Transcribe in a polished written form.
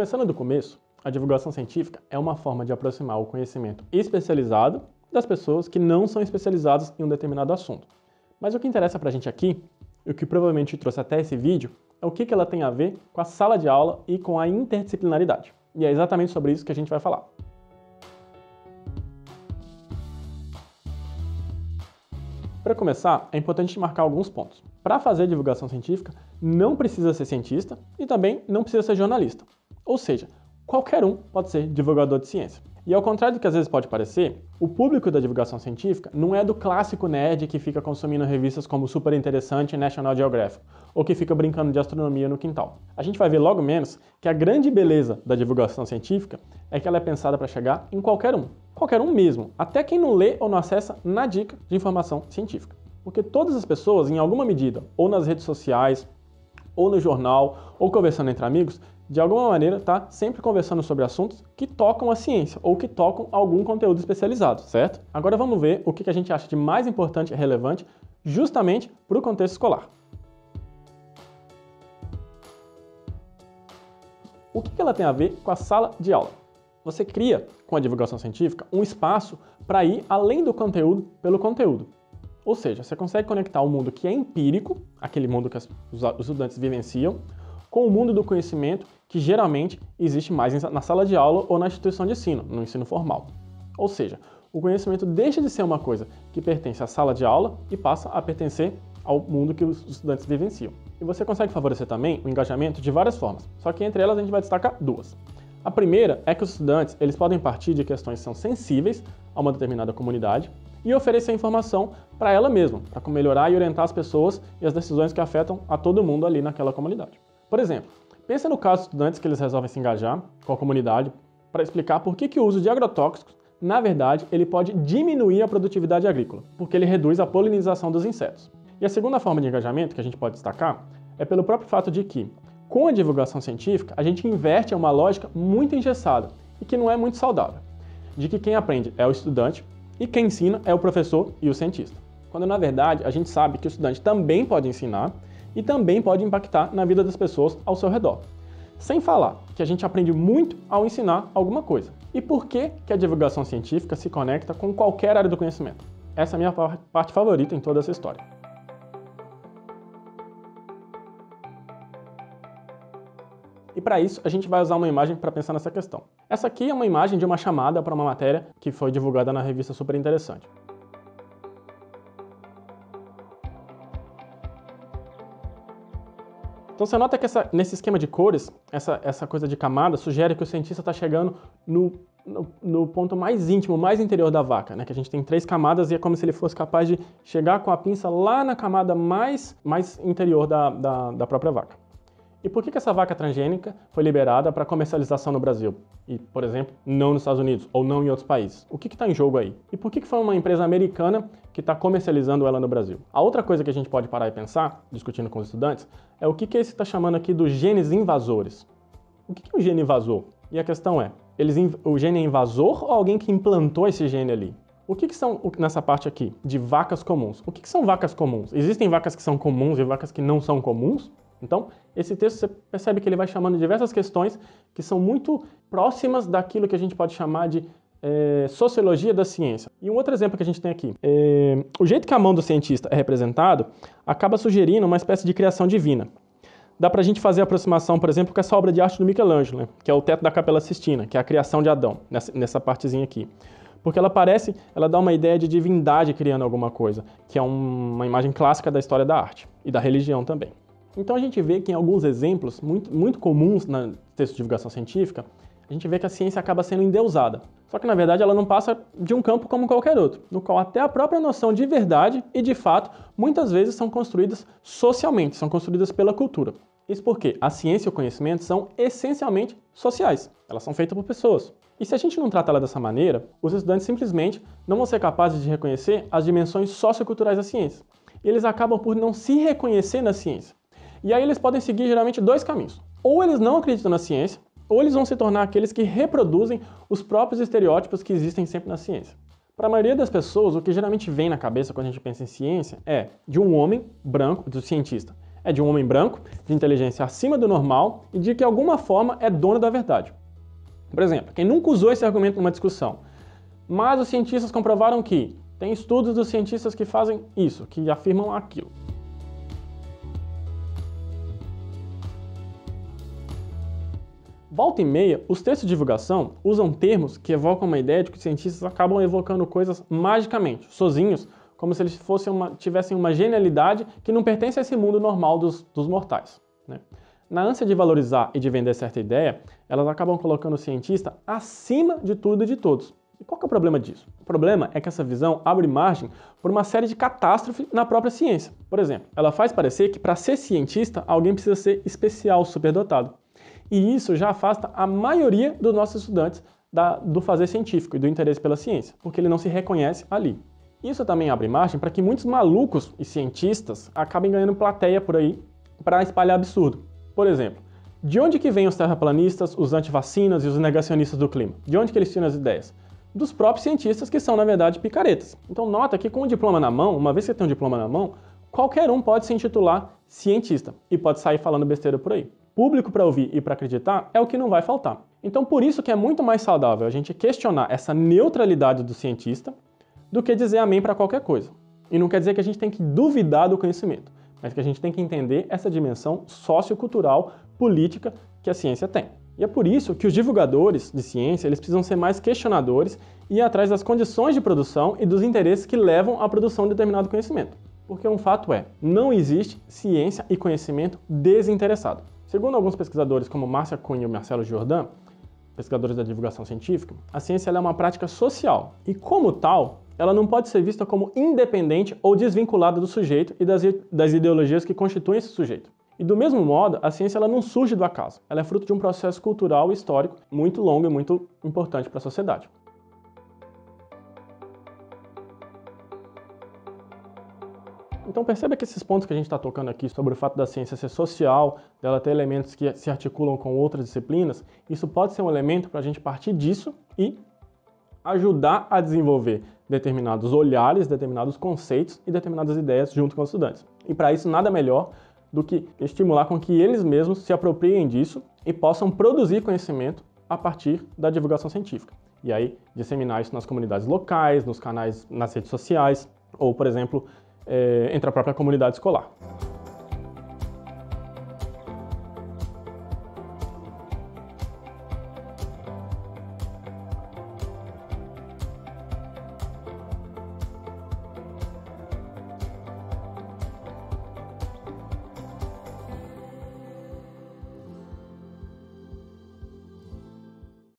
Começando do começo, a divulgação científica é uma forma de aproximar o conhecimento especializado das pessoas que não são especializadas em um determinado assunto. Mas o que interessa pra gente aqui, e o que provavelmente trouxe até esse vídeo, é o que ela tem a ver com a sala de aula e com a interdisciplinaridade. E é exatamente sobre isso que a gente vai falar. Para começar, é importante marcar alguns pontos. Para fazer divulgação científica, não precisa ser cientista e também não precisa ser jornalista. Ou seja, qualquer um pode ser divulgador de ciência. E ao contrário do que às vezes pode parecer, o público da divulgação científica não é do clássico nerd que fica consumindo revistas como Super Interessante e National Geographic, ou que fica brincando de astronomia no quintal. A gente vai ver logo menos que a grande beleza da divulgação científica é que ela é pensada para chegar em qualquer um mesmo, até quem não lê ou não acessa na dica de informação científica. Porque todas as pessoas, em alguma medida, ou nas redes sociais, ou no jornal, ou conversando entre amigos, de alguma maneira está sempre conversando sobre assuntos que tocam a ciência ou que tocam algum conteúdo especializado, certo? Agora vamos ver o que a gente acha de mais importante e relevante justamente para o contexto escolar. O que ela tem a ver com a sala de aula? Você cria, com a divulgação científica, um espaço para ir além do conteúdo pelo conteúdo. Ou seja, você consegue conectar o mundo que é empírico, aquele mundo que os estudantes vivenciam, com o mundo do conhecimento que geralmente existe mais na sala de aula ou na instituição de ensino, no ensino formal. Ou seja, o conhecimento deixa de ser uma coisa que pertence à sala de aula e passa a pertencer ao mundo que os estudantes vivenciam. E você consegue favorecer também o engajamento de várias formas, só que entre elas a gente vai destacar duas. A primeira é que os estudantes eles podem partir de questões que são sensíveis a uma determinada comunidade e oferecer informação para ela mesma, para melhorar e orientar as pessoas e as decisões que afetam a todo mundo ali naquela comunidade. Por exemplo, pensa no caso de estudantes que eles resolvem se engajar com a comunidade para explicar por que o uso de agrotóxicos, na verdade, ele pode diminuir a produtividade agrícola, porque ele reduz a polinização dos insetos. E a segunda forma de engajamento que a gente pode destacar é pelo próprio fato de que, com a divulgação científica, a gente inverte uma lógica muito engessada e que não é muito saudável, de que quem aprende é o estudante e quem ensina é o professor e o cientista. Quando, na verdade, a gente sabe que o estudante também pode ensinar e também pode impactar na vida das pessoas ao seu redor. Sem falar que a gente aprende muito ao ensinar alguma coisa. E por que a divulgação científica se conecta com qualquer área do conhecimento? Essa é a minha parte favorita em toda essa história. E para isso, a gente vai usar uma imagem para pensar nessa questão. Essa aqui é uma imagem de uma chamada para uma matéria que foi divulgada na revista Super Interessante. Então você nota que nesse esquema de cores, essa coisa de camada sugere que o cientista está chegando no ponto mais íntimo, mais interior da vaca, né? Que a gente tem 3 camadas e é como se ele fosse capaz de chegar com a pinça lá na camada mais interior da própria vaca. E por que essa vaca transgênica foi liberada para comercialização no Brasil? E, por exemplo, não nos Estados Unidos ou não em outros países? O que está em jogo aí? E por que foi uma empresa americana que está comercializando ela no Brasil? A outra coisa que a gente pode parar e pensar, discutindo com os estudantes, é o que esse está chamando aqui dos genes invasores. O que é um gene invasor? E a questão é, o gene é invasor ou alguém que implantou esse gene ali? O que são, nessa parte aqui, de vacas comuns? O que são vacas comuns? Existem vacas que são comuns e vacas que não são comuns? Então, esse texto você percebe que ele vai chamando diversas questões que são muito próximas daquilo que a gente pode chamar de sociologia da ciência. E um outro exemplo que a gente tem aqui. O jeito que a mão do cientista é representado acaba sugerindo uma espécie de criação divina. Dá pra gente fazer a aproximação, por exemplo, com essa obra de arte do Michelangelo, né? Que é o teto da Capela Sistina, que é a criação de Adão, nessa partezinha aqui. Porque ela dá uma ideia de divindade criando alguma coisa, que é uma imagem clássica da história da arte e da religião também. Então a gente vê que em alguns exemplos muito comuns no texto de divulgação científica, a gente vê que a ciência acaba sendo endeusada. Só que na verdade ela não passa de um campo como qualquer outro, no qual até a própria noção de verdade e de fato muitas vezes são construídas socialmente, são construídas pela cultura. Isso porque a ciência e o conhecimento são essencialmente sociais, elas são feitas por pessoas. E se a gente não trata ela dessa maneira, os estudantes simplesmente não vão ser capazes de reconhecer as dimensões socioculturais da ciência. E eles acabam por não se reconhecer na ciência. E aí eles podem seguir geralmente 2 caminhos. Ou eles não acreditam na ciência, ou eles vão se tornar aqueles que reproduzem os próprios estereótipos que existem sempre na ciência. Para a maioria das pessoas, o que geralmente vem na cabeça quando a gente pensa em ciência é de um homem branco, do cientista, É de um homem branco, de inteligência acima do normal e de que, de alguma forma, é dono da verdade. Por exemplo, quem nunca usou esse argumento numa discussão? Mas os cientistas comprovaram que tem estudos dos cientistas que fazem isso, que afirmam aquilo. Volta e meia, os textos de divulgação usam termos que evocam uma ideia de que os cientistas acabam evocando coisas magicamente, sozinhos, como se eles tivessem uma genialidade que não pertence a esse mundo normal dos mortais, né? Na ânsia de valorizar e de vender certa ideia, elas acabam colocando o cientista acima de tudo e de todos. E qual que é o problema disso? O problema é que essa visão abre margem por uma série de catástrofes na própria ciência. Por exemplo, ela faz parecer que para ser cientista, alguém precisa ser especial, superdotado. E isso já afasta a maioria dos nossos estudantes do fazer científico e do interesse pela ciência, porque ele não se reconhece ali. Isso também abre margem para que muitos malucos e cientistas acabem ganhando plateia por aí para espalhar absurdo. Por exemplo, de onde que vêm os terraplanistas, os antivacinas e os negacionistas do clima? De onde que eles tiram as ideias? Dos próprios cientistas que são, na verdade, picaretas. Então nota que com o diploma na mão, uma vez que você tem um diploma na mão, qualquer um pode se intitular cientista e pode sair falando besteira por aí. Público para ouvir e para acreditar é o que não vai faltar. Então por isso que é muito mais saudável a gente questionar essa neutralidade do cientista do que dizer amém para qualquer coisa. E não quer dizer que a gente tem que duvidar do conhecimento, mas que a gente tem que entender essa dimensão sociocultural, política que a ciência tem. E é por isso que os divulgadores de ciência eles precisam ser mais questionadores e ir atrás das condições de produção e dos interesses que levam à produção de determinado conhecimento. Porque um fato é, não existe ciência e conhecimento desinteressado. Segundo alguns pesquisadores como Márcia Cunha e Marcelo Jordan, pesquisadores da divulgação científica, a ciência é uma prática social e, como tal, ela não pode ser vista como independente ou desvinculada do sujeito e das ideologias que constituem esse sujeito. E do mesmo modo, a ciência ela não surge do acaso, ela é fruto de um processo cultural e histórico muito longo e muito importante para a sociedade. Então perceba que esses pontos que a gente está tocando aqui sobre o fato da ciência ser social, dela ter elementos que se articulam com outras disciplinas, isso pode ser um elemento para a gente partir disso e ajudar a desenvolver determinados olhares, determinados conceitos e determinadas ideias junto com os estudantes. E para isso nada melhor do que estimular com que eles mesmos se apropriem disso e possam produzir conhecimento a partir da divulgação científica. E aí disseminar isso nas comunidades locais, nos canais, nas redes sociais ou, por exemplo, entre a própria comunidade escolar.